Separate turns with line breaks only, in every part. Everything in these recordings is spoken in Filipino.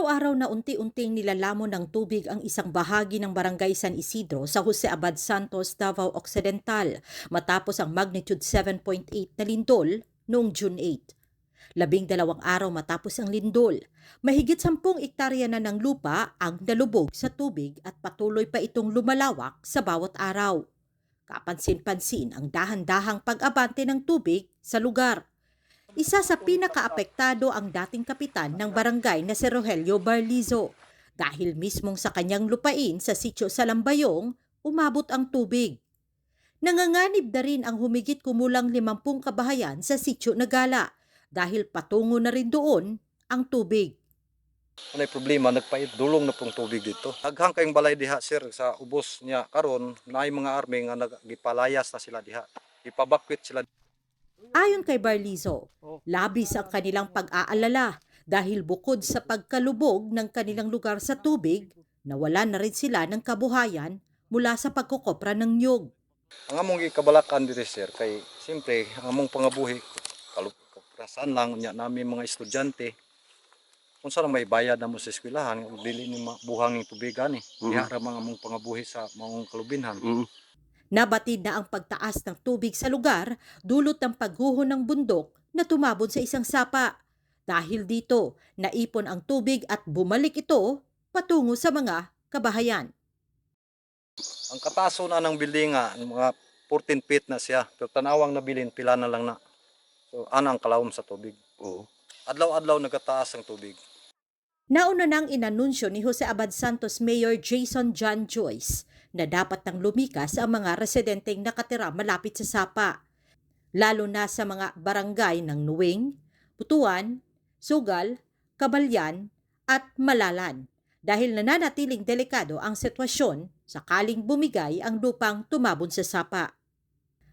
Araw-araw na unti-unting nilalamon ng tubig ang isang bahagi ng Barangay San Isidro sa Jose Abad Santos, Davao Occidental matapos ang magnitude 7.8 na lindol noong June 8. 12 araw matapos ang lindol, mahigit 10 ektarya na ng lupa ang nalubog sa tubig at patuloy pa itong lumalawak sa bawat araw. Kapansin-pansin ang dahan-dahang pag-abante ng tubig sa lugar. Isa sa pinakaapektado ang dating kapitan ng barangay na si Rogelio Barlizo dahil mismong sa kanyang lupain sa sitio Salambayong umabot ang tubig. Nanganganib na rin ang humigit kumulang 50 kabahayan sa sitio Nagala dahil patungo na rin doon ang tubig.
May problema, nagpaidulong na pong tubig dito. Daghang kayong balay diha sir sa ubos niya karon naay mga army nga nagipalayas na sila diha. Ipabakwit sila.
Ayon kay Barlizo, labis ang kanilang pag-aalala dahil bukod sa pagkalubog ng kanilang lugar sa tubig, nawalan na rin sila ng kabuhayan mula sa pagkukopra ng niyog.
Ang among gikabalakan diri sir kay siyempre ang among pangabuhi kaluprasan lang nya namin mga estudyante. Unsa lang may bayad na mo sa eskwelahan dili ni buhanging tubigan ni. Diha ra mga among pangabuhi sa mga kalubinhan.
Nabatid na ang pagtaas ng tubig sa lugar dulot ng pagguho ng bundok na tumabon sa isang sapa. Dahil dito, naipon ang tubig at bumalik ito patungo sa mga kabahayan.
Ang kataso na ng building nga mga 14 feet na siya. Pero tanawang nabilin pila na lang na. So ana ang kalawom sa tubig. Oo. Adlaw-adlaw nagataas ang tubig.
Nauna nang inanunsyo ni Jose Abad Santos Mayor Jason John Joyce na dapat nang lumikas ang mga residenteng nakatira malapit sa sapa, lalo na sa mga barangay ng Nuwing, Butuan, Sugal, Kabalyan at Malalan dahil nananatiling delikado ang sitwasyon sakaling bumigay ang lupang tumabon sa sapa.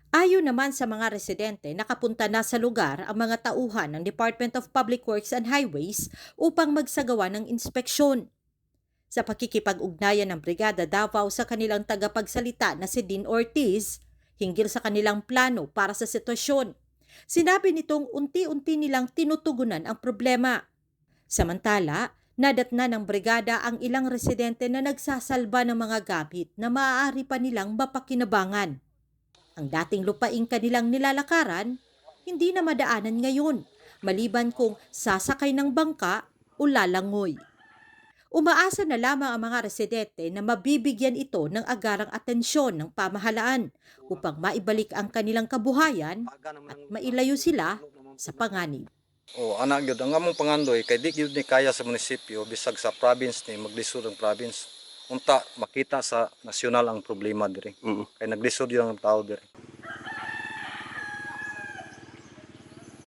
Ayon naman sa mga residente, nakapunta na sa lugar ang mga tauhan ng Department of Public Works and Highways upang magsagawa ng inspeksyon. Sa pakikipag-ugnayan ng Brigada Davao sa kanilang tagapagsalita na si Dean Ortiz, hinggil sa kanilang plano para sa sitwasyon, sinabi nitong unti-unti nilang tinutugunan ang problema. Samantala, nadatna ng brigada ang ilang residente na nagsasalba ng mga gamit na maaari pa nilang mapakinabangan. Ang dating lupaing kanilang nilalakaran, hindi na madaanan ngayon, maliban kung sasakay ng bangka o lalangoy. Umaasa na lamang ang mga residente na mabibigyan ito ng agarang atensyon ng pamahalaan upang maibalik ang kanilang kabuhayan at mailayo sila sa panganib.
Ana gyud ang among pangandoy kay di gyud ni kaya sa munisipyo bisag sa province ni maglisod ang province. Unta makita sa nasyonal ang problema diri. Kay naglisod yung tao diri.